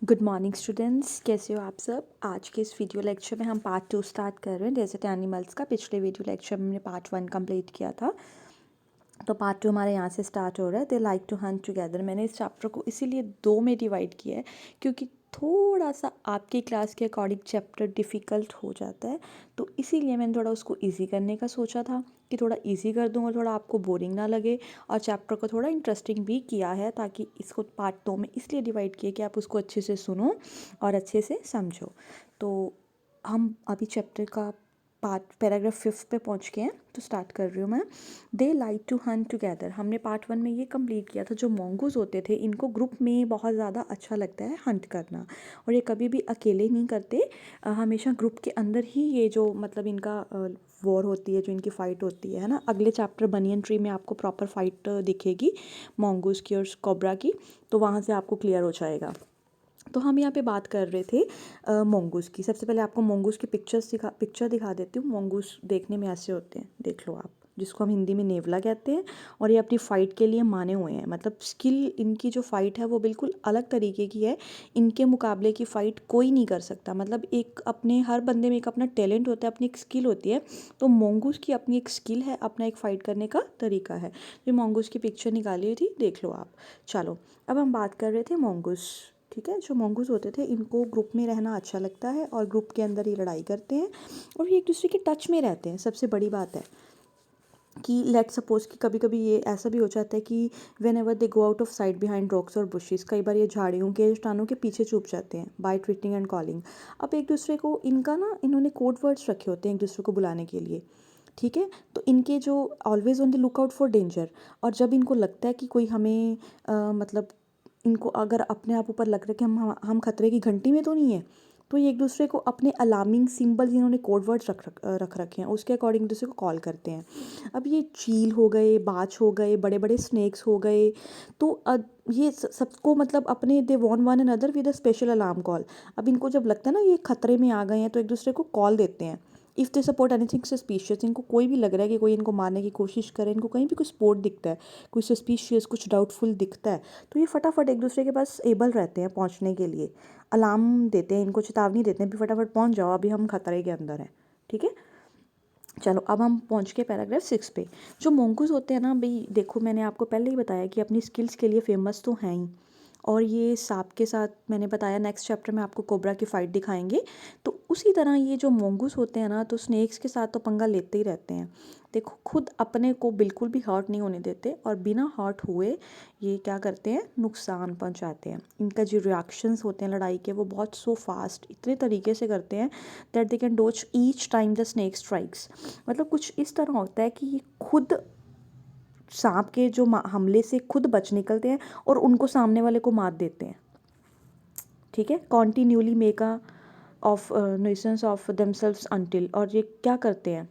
Good morning students, कैसे हो आप सब। आज के इस वीडियो लेक्चर में हम पार्ट 2 स्टार्ट कर रहे हैं डेजर्ट एनिमल्स का। पिछले वीडियो लेक्चर में हमने पार्ट 1 कंप्लीट किया था, तो पार्ट 2 हमारे यहाँ से स्टार्ट हो रहा है। They like to hunt together. मैंने इस चैप्टर को इसीलिए 2 में डिवाइड किया है क्योंकि थोड़ा सा आपकी क्लास के अकॉर्डिंग चैप्टर डिफ़िकल्ट हो जाता है, तो इसीलिए मैंने थोड़ा उसको इजी करने का सोचा था कि थोड़ा इजी कर दूँ और थोड़ा आपको बोरिंग ना लगे, और चैप्टर को थोड़ा इंटरेस्टिंग भी किया है ताकि इसको पार्ट 2 में इसलिए डिवाइड किया कि आप उसको अच्छे से सुनो और अच्छे से समझो। तो हम अभी चैप्टर का पार्ट पैराग्राफ 5 पे पहुंच गए हैं, तो स्टार्ट कर रही हूँ मैं। They like to hunt together. हमने पार्ट 1 में ये कंप्लीट किया था। जो मोंगूज होते थे, इनको ग्रुप में बहुत ज़्यादा अच्छा लगता है हंट करना, और ये कभी भी अकेले नहीं करते, हमेशा ग्रुप के अंदर ही ये जो मतलब इनका वॉर होती है, जो इनकी फ़ाइट होती है ना। अगले चैप्टर बनियन ट्री में आपको प्रॉपर फाइट दिखेगी मोंगूज की और कोबरा की, तो वहाँ से आपको क्लियर हो जाएगा। तो हम यहाँ पे बात कर रहे थे मोंगूस की। सबसे पहले आपको मोंगूस की पिक्चर दिखा देती हूँ। मोंगूस देखने में ऐसे होते हैं, देख लो आप, जिसको हम हिंदी में नेवला कहते हैं, और ये अपनी फ़ाइट के लिए माने हुए हैं। मतलब स्किल इनकी जो फ़ाइट है वो बिल्कुल अलग तरीके की है। इनके मुकाबले की फ़ाइट कोई नहीं कर सकता। मतलब एक अपने हर बंदे में एक अपना टैलेंट होता है, अपनी एक स्किल होती है। तो मोंगूस की अपनी एक स्किल है, अपना एक फ़ाइट करने का तरीका है। ये मोंगूस की पिक्चर निकाली हुई थी, देख लो आप। चलो, अब हम बात कर रहे थे मोंगूस। ठीक है, जो मोंगूज होते थे, इनको ग्रुप में रहना अच्छा लगता है और ग्रुप के अंदर ही लड़ाई करते हैं और ये एक दूसरे के टच में रहते हैं। सबसे बड़ी बात है कि लेट सपोज कि कभी कभी ये ऐसा भी हो जाता है कि when ever they go out of side behind rocks और बुशेस, कई बार ये झाड़ियों के चट्टानों के पीछे छुप जाते हैं बाय ट्विटिंग एंड कॉलिंग। अब एक दूसरे को इनका ना, इन्होंने कोड वर्ड्स रखे होते हैं एक दूसरे को बुलाने के लिए। ठीक है, तो इनके जो always on the look out for danger, और जब इनको लगता है कि कोई हमें मतलब इनको अगर अपने आप ऊपर लग रहा है कि हम खतरे की घंटी में तो नहीं है, तो ये एक दूसरे को अपने अलार्मिंग सिंबल जिन्होंने कोड वर्ड्स रख रखे हैं उसके अकॉर्डिंग एक दूसरे को कॉल करते हैं। अब ये चील हो गए, बाज हो गए, बड़े बड़े स्नेक्स हो गए, तो ये सबको मतलब अपने they want one another with a special alarm call. अब इनको जब लगता है ना ये खतरे में आ गए हैं, तो एक दूसरे को कॉल देते हैं। If they support anything suspicious, इनको कोई भी लग रहा है कि कोई इनको मारने की कोशिश करे, इनको कहीं भी कोई स्पोर्ट दिखता है, कोई सस्पिशियस, कुछ डाउटफुल दिखता है, तो ये फटाफट एक दूसरे के पास एबल रहते हैं पहुंचने के लिए। अलार्म देते हैं, इनको चेतावनी देते हैं, भी फटाफट पहुंच जाओ, अभी हम खतरे के अंदर हैं। ठीक है, चलो अब हम पहुंच गए पैराग्राफ 6 पे। जो मोंगूज होते हैं ना भाई, देखो मैंने आपको पहले ही बताया कि अपनी स्किल्स के लिए फेमस तो हैं ही, और ये सांप के साथ मैंने बताया नेक्स्ट चैप्टर में आपको कोबरा की फ़ाइट दिखाएंगे। तो उसी तरह ये जो मोंगूस होते हैं ना, तो स्नेक्स के साथ तो पंगा लेते ही रहते हैं। देखो, खुद अपने को बिल्कुल भी हर्ट नहीं होने देते, और बिना हर्ट हुए ये क्या करते हैं, नुकसान पहुंचाते हैं। इनका जो रिएक्शंस होते हैं लड़ाई के, वो बहुत सो फास्ट इतने तरीके से करते हैं that they can dodge each time the snake strikes. मतलब कुछ इस तरह होता है कि ये खुद सांप के जो हमले से खुद बच निकलते हैं और उनको सामने वाले को मार देते हैं। ठीक है, continuously make a of nuisance of themselves until, और ये क्या करते हैं,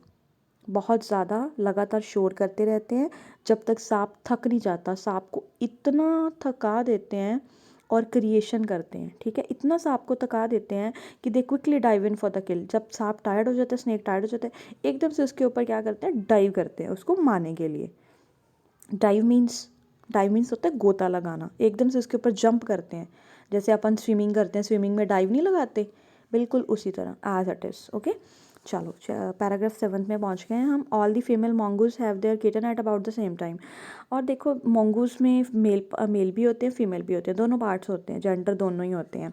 बहुत ज़्यादा लगातार शोर करते रहते हैं जब तक सांप थक नहीं जाता। सांप को इतना थका देते हैं और क्रिएशन करते हैं। ठीक है, इतना सांप को थका देते हैं कि दे quickly dive in for the किल। जब सांप टायर्ड हो जाता है, स्नेक टायर्ड हो जाता है, एकदम से उसके ऊपर क्या करते हैं, डाइव करते हैं उसको मारने के लिए। डाइव मीन्स होता है गोता लगाना। एकदम से उसके ऊपर जंप करते हैं, जैसे अपन स्विमिंग करते हैं, स्विमिंग में डाइव नहीं लगाते, बिल्कुल उसी तरह एज इट इज़। ओके, चलो पैराग्राफ 7 में पहुंच गए हैं हम। All the female mongoose have their kitten at about the same time. और देखो, मोंगूज में मेल भी होते हैं, फीमेल भी होते हैं, दोनों पार्ट्स होते हैं, जेंडर दोनों ही होते हैं।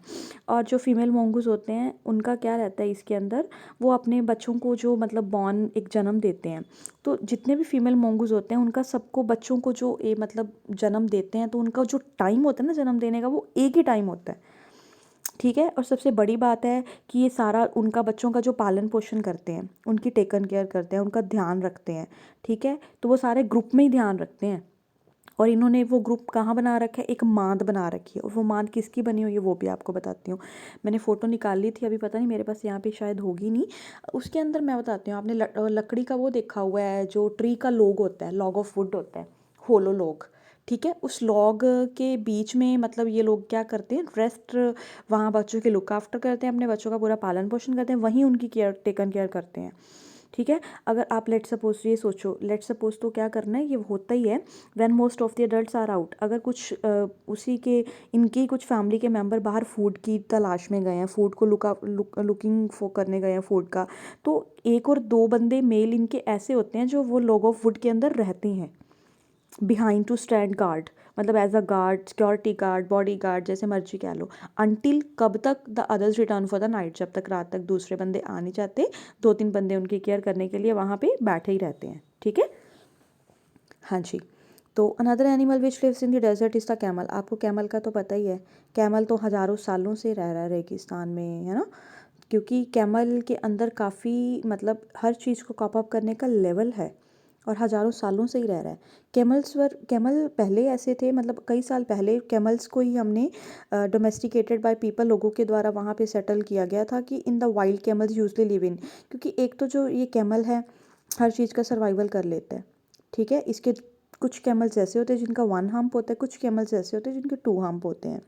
और जो फीमेल मोंगूज होते हैं उनका क्या रहता है इसके अंदर, वो अपने बच्चों को जो मतलब बॉर्न एक जन्म देते हैं। तो जितने भी फीमेल मोंगूज होते हैं उनका सबको बच्चों को जो मतलब जन्म देते हैं, तो उनका जो टाइम होता है ना जन्म देने का, वो एक ही टाइम होता है। ठीक है, और सबसे बड़ी बात है कि ये सारा उनका बच्चों का जो पालन पोषण करते हैं, उनकी टेकन केयर करते हैं, उनका ध्यान रखते हैं। ठीक है, तो वो सारे ग्रुप में ही ध्यान रखते हैं। और इन्होंने वो ग्रुप कहाँ बना रखा है, एक मांद बना रखी है, और वो मांद किसकी बनी हुई है वो भी आपको बताती हूँ। मैंने फ़ोटो निकाल ली थी, अभी पता नहीं मेरे पास यहाँ पे शायद होगी नहीं। उसके अंदर मैं बताती हूँ। आपने लकड़ी का वो देखा हुआ है, जो ट्री का लॉग होता है, लॉग ऑफ वुड होता है, होलो लॉग। ठीक है, उस लॉग के बीच में मतलब ये लोग क्या करते हैं, रेस्ट, वहाँ बच्चों के लुक आफ्टर करते हैं, अपने बच्चों का पूरा पालन पोषण करते हैं, वहीं उनकी केयर टेकन केयर करते हैं। ठीक है। अगर आप लेट सपोज ये सोचो, लेट सपोज तो क्या करना है, ये होता ही है when most of the adults are out. अगर कुछ उसी के इनकी कुछ फैमिली के मेंबर बाहर फूड की तलाश में गए हैं, फूड को लुकिंग फॉर करने गए हैं फूड का, तो एक और दो बंदे मेल इनके ऐसे होते हैं जो वो लॉग ऑफ वुड के अंदर रहते हैं बिहाइंड टू स्टैंड गार्ड, मतलब as a guard, security guard, body guard, जैसे मर्जी कह लो। अनटिल कब तक, the others return for the night, जब तक रात तक दूसरे बंदे आ नहीं जाते, 2-3 बंदे उनकी केयर करने के लिए वहाँ पे बैठे ही रहते हैं। ठीक है, हाँ जी। तो another animal which lives in the desert is the camel. आपको कैमल का तो पता ही है, कैमल तो हज़ारों सालों से रह रहा है रेगिस्तान में, है ना। क्योंकि कैमल के अंदर काफ़ी मतलब हर चीज़ को कॉप अप करने का लेवल है और हज़ारों सालों से ही रह रहा है। कैमल पहले ऐसे थे, मतलब कई साल पहले कैमल्स को ही हमने डोमेस्टिकेटेड बाय पीपल, लोगों के द्वारा वहाँ पे सेटल किया गया था कि in the wild camels usually live in. क्योंकि एक तो जो ये कैमल है हर चीज़ का सर्वाइवल कर लेता है। ठीक है, इसके कुछ कैमल्स ऐसे होते हैं जिनका 1 हम्प होता है, कुछ कैमल्स ऐसे होते हैं जिनके 2 हम्प होते हैं।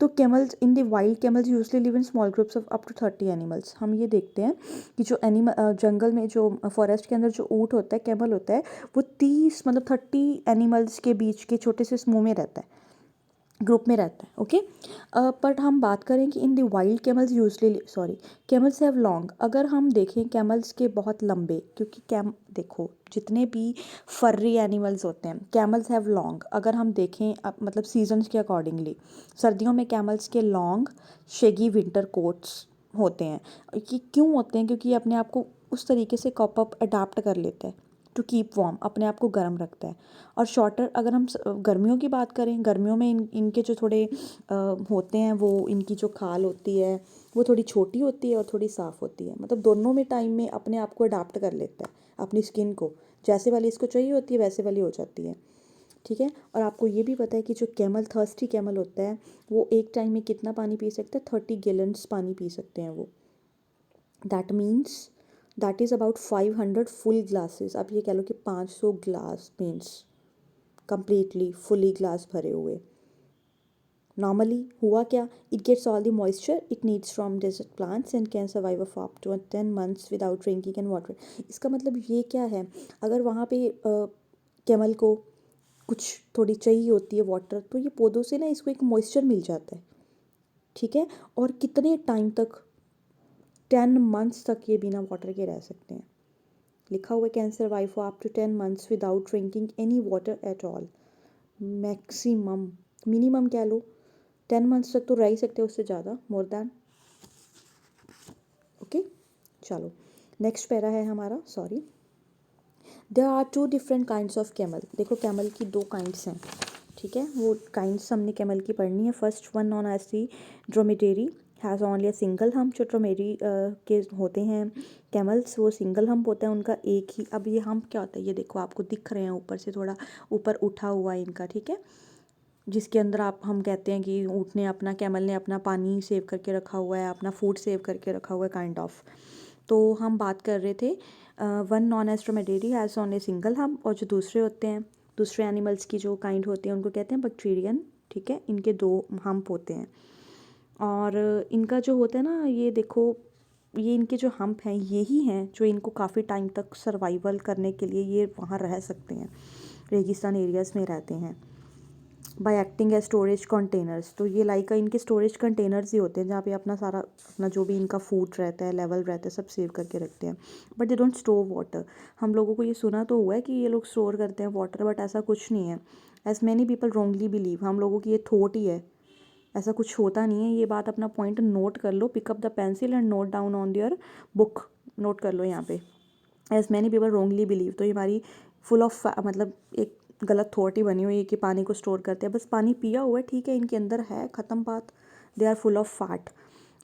तो camels in the wild camels usually live in small groups of up to 30 animals. हम ये देखते हैं कि जो एनिमल जंगल में, जो फॉरेस्ट के अंदर जो ऊँट होता है, कैमल होता है, वो 30 मतलब 30 एनिमल्स के बीच के छोटे से समूह में रहता है, ग्रुप में रहता है। ओके, बट हम बात करें कि in the wild camels usually sorry camels have long. अगर हम देखें कैमल्स के बहुत लंबे, क्योंकि देखो जितने भी फर्री एनिमल्स होते हैं कैमल्स हैव लॉन्ग। अगर हम देखें मतलब सीजन्स के अकॉर्डिंगली, सर्दियों में कैमल्स के लॉन्ग शेगी विंटर कोट्स होते हैं। ये क्यों होते हैं? क्योंकि ये अपने आप को उस तरीके से कॉप अप अडाप्ट कर लेता है टू कीप वार्म, अपने आप को गर्म रखता है। और शॉर्टर, अगर हम गर्मियों की बात करें, गर्मियों में इनके जो थोड़े होते हैं, वो इनकी जो खाल होती है वो थोड़ी छोटी होती है और थोड़ी साफ़ होती है। मतलब दोनों में टाइम में अपने आप को अडाप्ट कर लेता है अपनी स्किन को, जैसे वाली इसको चाहिए होती है वैसे वाली हो जाती है। ठीक है, और आपको ये भी पता है कि जो कैमल, थर्स्टी कैमल होता है, वो एक टाइम में कितना पानी पी सकता है? 30 गैलन्स पानी पी सकते हैं वो। That means that is about 500 full glasses. आप ये कह लो कि 500 glass means completely fully glass भरे हुए। नॉर्मली हुआ क्या, it gets all the moisture it needs from desert plants and can survive for up to 10 months without drinking and water. इसका मतलब ये क्या है, अगर वहाँ पे कैमल को कुछ थोड़ी चाहिए होती है वाटर, तो ये पौधों से ना इसको एक मॉइस्चर मिल जाता है। ठीक है, और कितने टाइम तक, 10 मंथ्स तक ये बिना वाटर के रह सकते हैं। लिखा हुआ can survive for up to 10 months without drinking any water at all. Maximum, minimum कह लो 10 मंथ्स तक तो रह ही सकते हैं, उससे ज़्यादा, मोर दैन। ओके, चलो नेक्स्ट पैरा है हमारा, sorry. There are 2 different kinds of camel. देखो कैमल की 2 काइंड्स हैं। ठीक है, वो काइंड्स हमने कैमल की पढ़नी है। First one known as the dromedary has only a single hump. जो ड्रोमेडेरी के होते हैं कैमल्स, वो सिंगल हम्प होता है उनका एक ही। अब ये हम्प क्या होता है, ये देखो आपको दिख रहे हैं ऊपर से थोड़ा ऊपर उठा हुआ है इनका। ठीक है, जिसके अंदर हम कहते हैं कि ऊँट ने अपना, कैमल ने अपना पानी सेव करके रखा हुआ है, अपना फूड सेव करके रखा हुआ है, काइंड ऑफ। तो हम बात कर रहे थे one known as dromedary has only single hump, और जो दूसरे होते हैं, दूसरे एनिमल्स की जो काइंड होती हैं उनको कहते हैं बक्टेरियन। ठीक है, इनके 2 हम्प होते हैं। और इनका जो होता है ना, ये देखो, ये इनके जो हम्प हैं यही हैं जो इनको काफ़ी टाइम तक सर्वाइवल करने के लिए ये वहाँ रह सकते हैं, रेगिस्तान एरियाज़ में रहते हैं। By acting as storage containers, तो ये लाइक इनके स्टोरेज कंटेनर्स ही होते हैं जहाँ पे अपना सारा, अपना जो भी इनका फूड रहता है, लेवल रहता है, सब सेव करके रखते हैं। But they don't store water. हम लोगों को ये सुना तो हुआ है कि ये लोग स्टोर करते हैं वाटर, बट ऐसा कुछ नहीं है। As many people wrongly believe, हम लोगों की ये थॉट ही है, ऐसा कुछ होता नहीं है। ये बात अपना पॉइंट नोट कर लो, pick up the pencil and note down on your book, note कर लो यहाँ पे, as many people wrongly believe. तो ये हमारी फुल ऑफ मतलब एक गलत थॉट ही बनी हुई है कि पानी को स्टोर करते हैं, बस पानी पिया हुआ है, ठीक है, इनके अंदर है, ख़त्म बात। They are full of fat.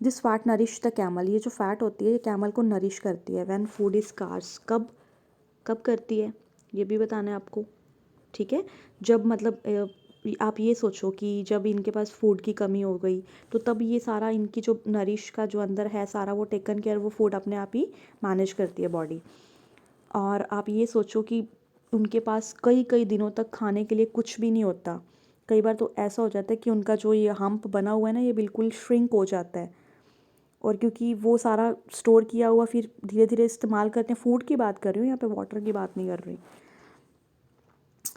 This fat nourish the camel. ये जो फैट होती है ये कैमल को नरिश करती है। व्हेन फूड इज स्कार्स, कब कब करती है ये भी बताना है आपको। ठीक है, जब मतलब आप ये सोचो कि जब इनके पास फूड की कमी हो गई, तो तब ये सारा इनकी जो नरिश का जो अंदर है सारा, वो टेकन केयर, वो फूड अपने आप ही मैनेज करती है बॉडी। और आप ये सोचो कि उनके पास कई कई दिनों तक खाने के लिए कुछ भी नहीं होता। कई बार तो ऐसा हो जाता है कि उनका जो ये हम्प बना हुआ है ना, ये बिल्कुल श्रिंक हो जाता है, और क्योंकि वो सारा स्टोर किया हुआ फिर धीरे धीरे इस्तेमाल करते हैं, फूड की बात कर रही हूँ यहाँ पे, वाटर की बात नहीं कर रही,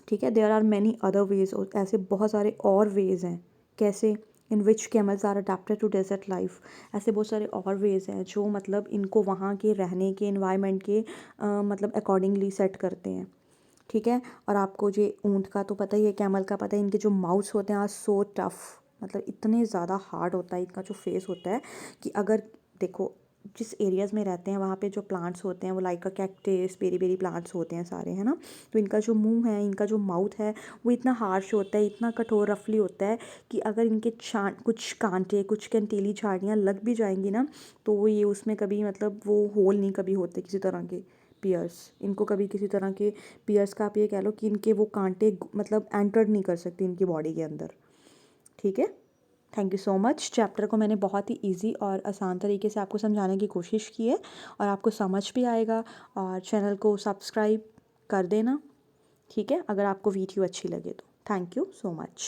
ठीक है। There are many other ways, ऐसे बहुत सारे और वेज़ हैं कैसे, in which camels are adapted to desert life, ऐसे बहुत सारे और वेज़ हैं जो मतलब इनको वहाँ के रहने के इन्वायरमेंट के मतलब अकॉर्डिंगली सेट करते हैं, ठीक है। और आपको ये ऊँट का तो पता ही है, कैमल का पता है, इनके जो माउथ्स होते हैं आर सो टफ, मतलब इतने ज़्यादा हार्ड होता है इनका जो फेस होता है कि अगर देखो जिस एरियाज़ में रहते हैं वहाँ पे जो प्लांट्स होते हैं वो like a cactus, berry berry plants होते हैं सारे, है ना। तो इनका जो मुंह है, इनका जो माउथ है वो इतना हार्श होता है, इतना कठोर रफली होता है कि अगर इनके कुछ कांटे, कुछ कंटीली झाड़ियाँ लग भी जाएंगी ना तो वो ये उसमें कभी मतलब वो होल नहीं कभी होते किसी तरह के पियर्स, इनको कभी किसी तरह के पियर्स का आप ये कह लो कि इनके वो कांटे मतलब एंटर नहीं कर सकते इनकी बॉडी के अंदर, ठीक है। Thank you so much. Chapter को मैंने बहुत ही इजी और आसान तरीके से आपको समझाने की कोशिश की है और आपको समझ भी आएगा, और चैनल को सब्सक्राइब कर देना, ठीक है, अगर आपको वीडियो अच्छी लगे तो। Thank you so much.